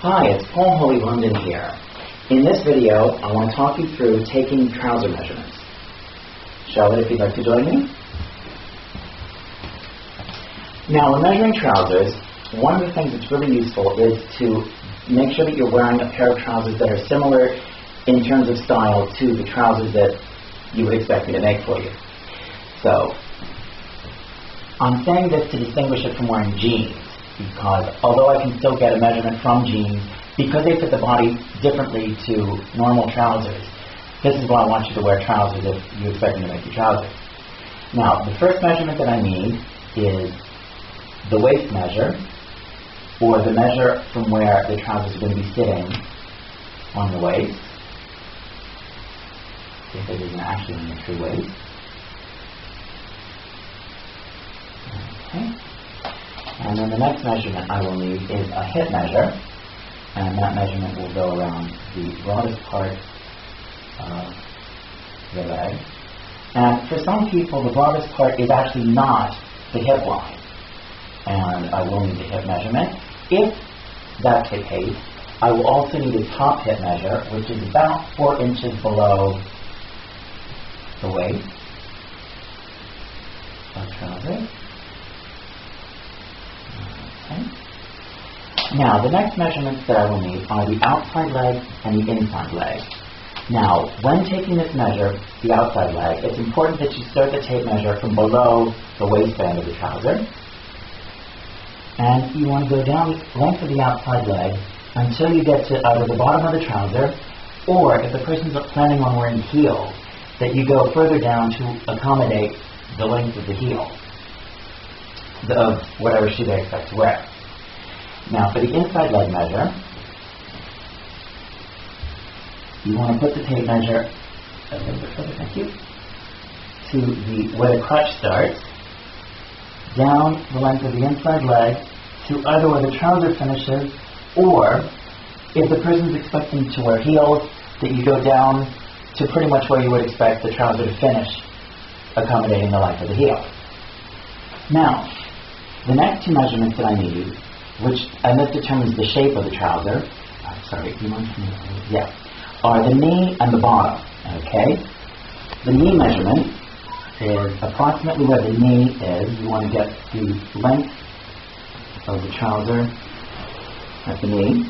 Hi, it's Paul Holy London here. In this video, I want to talk you through taking trouser measurements. Charlotte, if you'd like to join me. Now, when measuring trousers, one of the things that's really useful is to make sure that you're wearing a pair of trousers that are similar in terms of style to the trousers that you would expect me to make for you. So, I'm saying this to distinguish it from wearing jeans, because although I can still get a measurement from jeans, because they fit the body differently to normal trousers, this is why I want you to wear trousers if you expect me to make you trousers. Now, the first measurement that I need is the waist measure, or the measure from where the trousers are going to be sitting on the waist, if it isn't actually on the true waist. Okay. And then the next measurement I will need is a hip measure, and that measurement will go around the broadest part of the leg. And for some people, the broadest part is actually not the hip line, and I will need the hip measurement. If that's the case, I will also need a top hip measure, which is about 4 inches below the waist of trousers. Okay. Now, the next measurements that I will need are the outside leg and the inside leg. Now, when taking this measure, the outside leg, it's important that you start the tape measure from below the waistband of the trouser. And you want to go down the length of the outside leg until you get to either the bottom of the trouser, or if the person's planning on wearing heels, that you go further down to accommodate the length of the heel of whatever shoe they expect to wear. Now, for the inside leg measure, you want to put the tape measure a little bit further, thank you, to where the crotch starts, down the length of the inside leg to either where the trouser finishes, or if the person's expecting to wear heels, that you go down to pretty much where you would expect the trouser to finish, accommodating the length of the heel. Now, the next two measurements that I need, and this determines the shape of the trouser, are the knee and the bottom, okay? The knee measurement is approximately where the knee is. You want to get the length of the trouser at the knee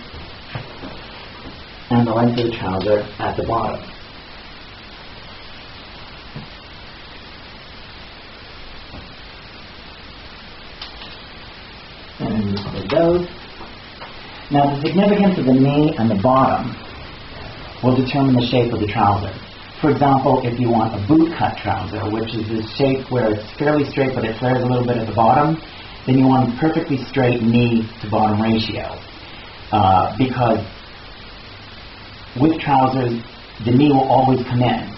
and the length of the trouser at the bottom. And you put those. Now, the significance of the knee and the bottom will determine the shape of the trouser. For example, if you want a boot cut trouser, which is this shape where it's fairly straight but it flares a little bit at the bottom, then you want a perfectly straight knee to bottom ratio. Because with trousers, the knee will always come in.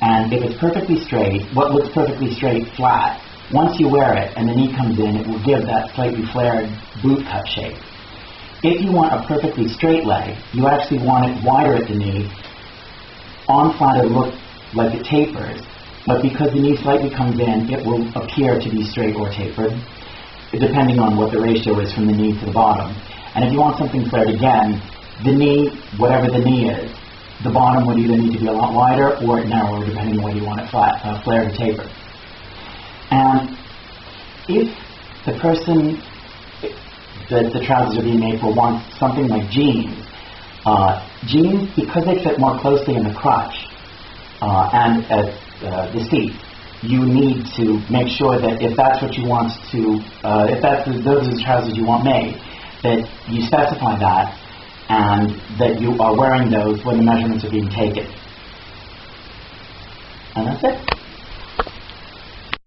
And if it's perfectly straight, what looks perfectly straight, flat, once you wear it and the knee comes in, it will give that slightly flared boot cut shape. If you want a perfectly straight leg, you actually want it wider at the knee. On flat, it will look like it tapers, but because the knee slightly comes in, it will appear to be straight or tapered, depending on what the ratio is from the knee to the bottom. And if you want something flared again, the knee, whatever the knee is, the bottom would either need to be a lot wider or narrower, depending on whether you want it flat, flared or tapered. And if the person that the trousers are being made for wants something like jeans, jeans, because they fit more closely in the crotch and at the seat, you need to make sure that if that's what you want to, those are the trousers you want made, that you specify that and that you are wearing those when the measurements are being taken. And that's it.